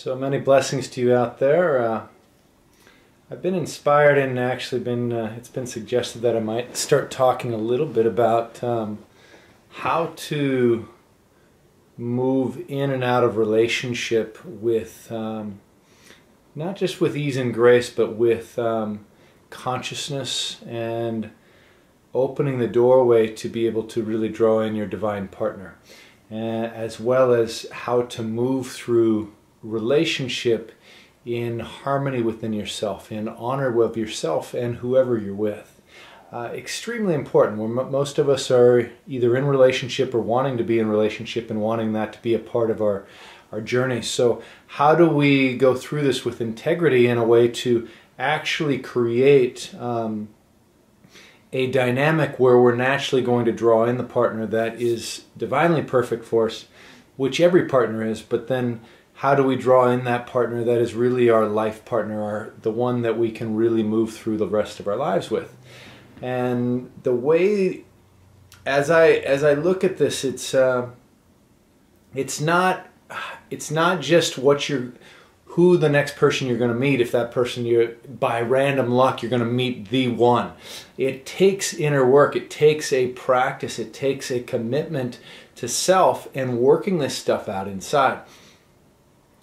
So many blessings to you out there. I've been inspired and actually it's been suggested that I might start talking a little bit about how to move in and out of relationship with not just with ease and grace, but with consciousness and opening the doorway to be able to really draw in your divine partner, as well as how to move through relationship in harmony within yourself, in honor of yourself and whoever you're with. Extremely important. Most of us are either in relationship or wanting to be in relationship and wanting that to be a part of our journey. So how do we go through this with integrity in a way to actually create a dynamic where we're naturally going to draw in the partner that is divinely perfect for us, which every partner is, but then how do we draw in that partner that is really our life partner, the one that we can really move through the rest of our lives with? And the way, as I look at this, it's not just who the next person you're going to meet. If that person by random luck you're going to meet the one, it takes inner work. It takes a practice. It takes a commitment to self and working this stuff out inside.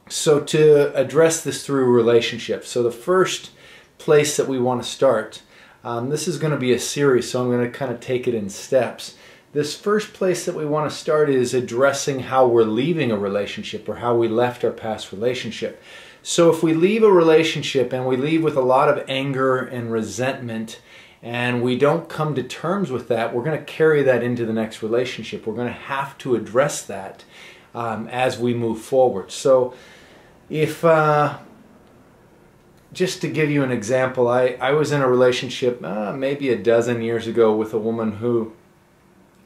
So to address this through relationships, so the first place that we want to start, this is going to be a series, so I'm going to kind of take it in steps. This first place that we want to start is addressing how we're leaving a relationship or how we left our past relationship. So if we leave a relationship and we leave with a lot of anger and resentment and we don't come to terms with that, we're going to carry that into the next relationship. We're going to have to address that as we move forward. So if, just to give you an example, I was in a relationship maybe a dozen years ago with a woman who,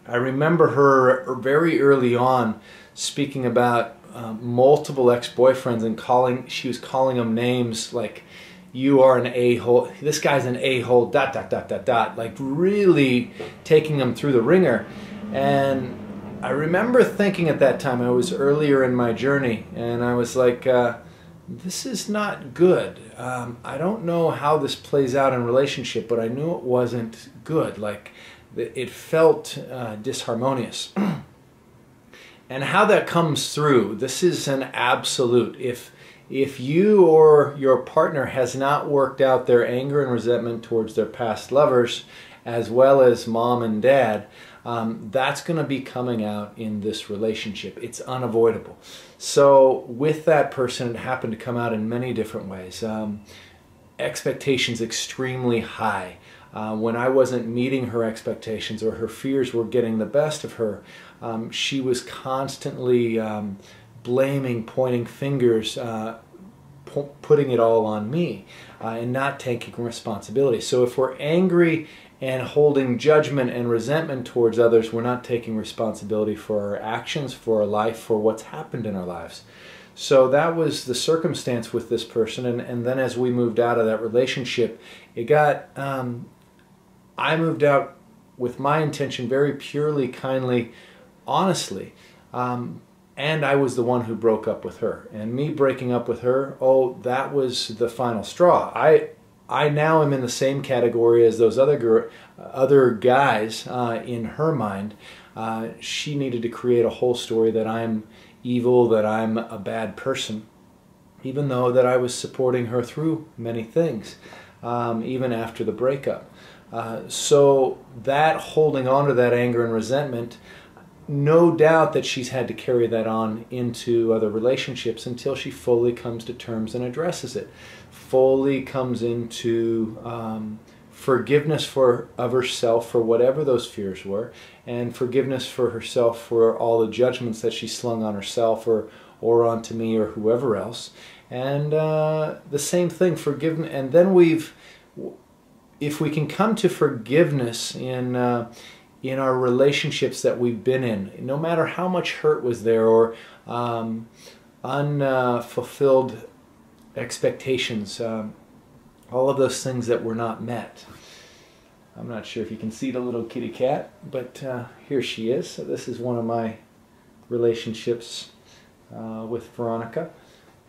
I remember her very early on speaking about multiple ex-boyfriends and she was calling them names like, you are an a-hole, this guy's an a-hole, ... like really taking them through the ringer. And I remember thinking at that time, I was earlier in my journey, and I was like, this is not good. I don't know how this plays out in relationship, but I knew it wasn't good. Like, it felt disharmonious. And how that comes through, this is an absolute. If you or your partner has not worked out their anger and resentment towards their past lovers, as well as mom and dad, that's going to be coming out in this relationship. It's unavoidable. So with that person, it happened to come out in many different ways. Expectations extremely high. When I wasn't meeting her expectations or her fears were getting the best of her, she was constantly blaming, pointing fingers, putting it all on me, and not taking responsibility. So if we're angry and holding judgment and resentment towards others, we're not taking responsibility for our actions, for our life, for what's happened in our lives. So that was the circumstance with this person, and then as we moved out of that relationship, it got, I moved out with my intention very purely, kindly, honestly, and I was the one who broke up with her. And me breaking up with her, oh, that was the final straw. I now am in the same category as those other guys in her mind. She needed to create a whole story that I'm evil, that I'm a bad person, even though that I was supporting her through many things, even after the breakup. So that holding on to that anger and resentment, no doubt that she's had to carry that on into other relationships until she fully comes to terms and addresses it. Fully comes into forgiveness of herself for whatever those fears were, and forgiveness for herself for all the judgments that she slung on herself or onto me or whoever else. And the same thing, forgiveness. And then if we can come to forgiveness in our relationships that we've been in, no matter how much hurt was there or unfulfilled expectations, all of those things that were not met. I'm not sure if you can see the little kitty cat, but here she is. So this is one of my relationships with Veronica.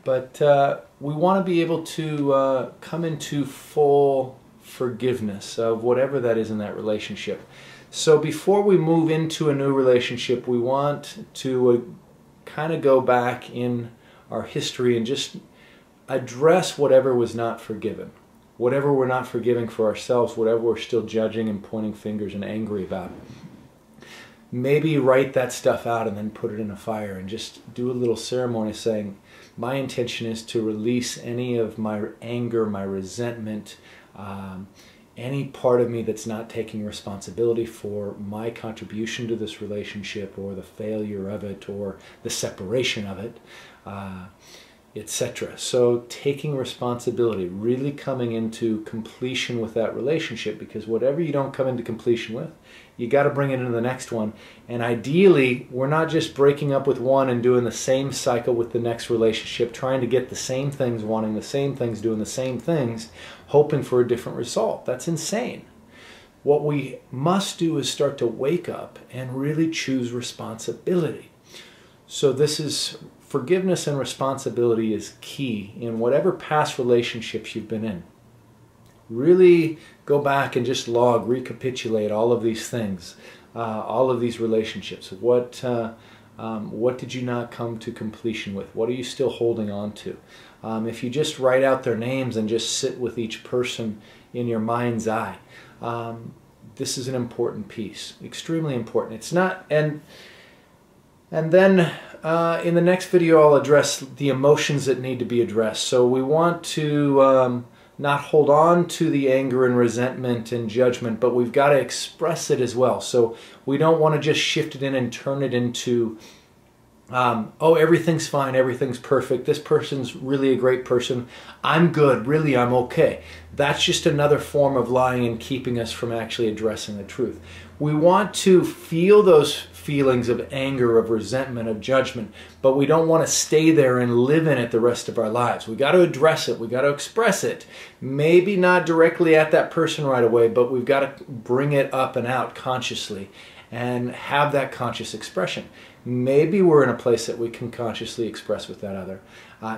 But we want to be able to come into full forgiveness of whatever that is in that relationship. So before we move into a new relationship, we want to kind of go back in our history and just address whatever was not forgiven. Whatever we're not forgiving for ourselves, whatever we're still judging and pointing fingers and angry about. Maybe write that stuff out and then put it in a fire and just do a little ceremony saying, my intention is to release any of my anger, my resentment, any part of me that's not taking responsibility for my contribution to this relationship or the failure of it or the separation of it, etc. So taking responsibility, really coming into completion with that relationship, because whatever you don't come into completion with, you got to bring it into the next one. And ideally, we're not just breaking up with one and doing the same cycle with the next relationship, trying to get the same things, wanting the same things, doing the same things, hoping for a different result. That's insane. What we must do is start to wake up and really choose responsibility. So this is forgiveness, and responsibility is key in whatever past relationships you've been in. Really go back and just log, recapitulate all of these things, all of these relationships. What did you not come to completion with? What are you still holding on to? If you just write out their names and just sit with each person in your mind's eye, this is an important piece, extremely important. It's not, and then in the next video I'll address the emotions that need to be addressed. So we want to not hold on to the anger and resentment and judgment, but we've got to express it as well. So we don't want to just shift it in and turn it into, oh, everything's fine, everything's perfect, this person's really a great person, I'm good, really I'm okay. That's just another form of lying and keeping us from actually addressing the truth. We want to feel those feelings of anger, of resentment, of judgment, but we don't want to stay there and live in it the rest of our lives. We got to address it, we got to express it. Maybe not directly at that person right away, but we've got to bring it up and out consciously and have that conscious expression. Maybe we're in a place that we can consciously express with that other.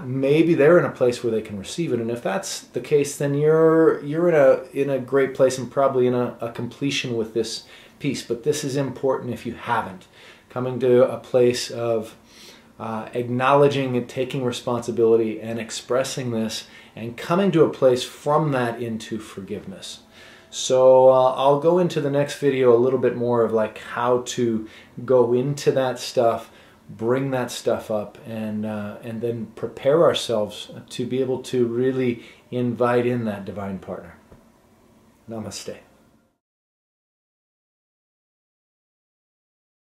Maybe they're in a place where they can receive it, and if that's the case, then you're in a great place and probably in a completion with this piece. But this is important if you haven't. Coming to a place of acknowledging and taking responsibility and expressing this, and coming to a place from that into forgiveness. So I'll go into the next video a little bit more of like how to go into that stuff, bring that stuff up, and then prepare ourselves to be able to really invite in that divine partner. Namaste.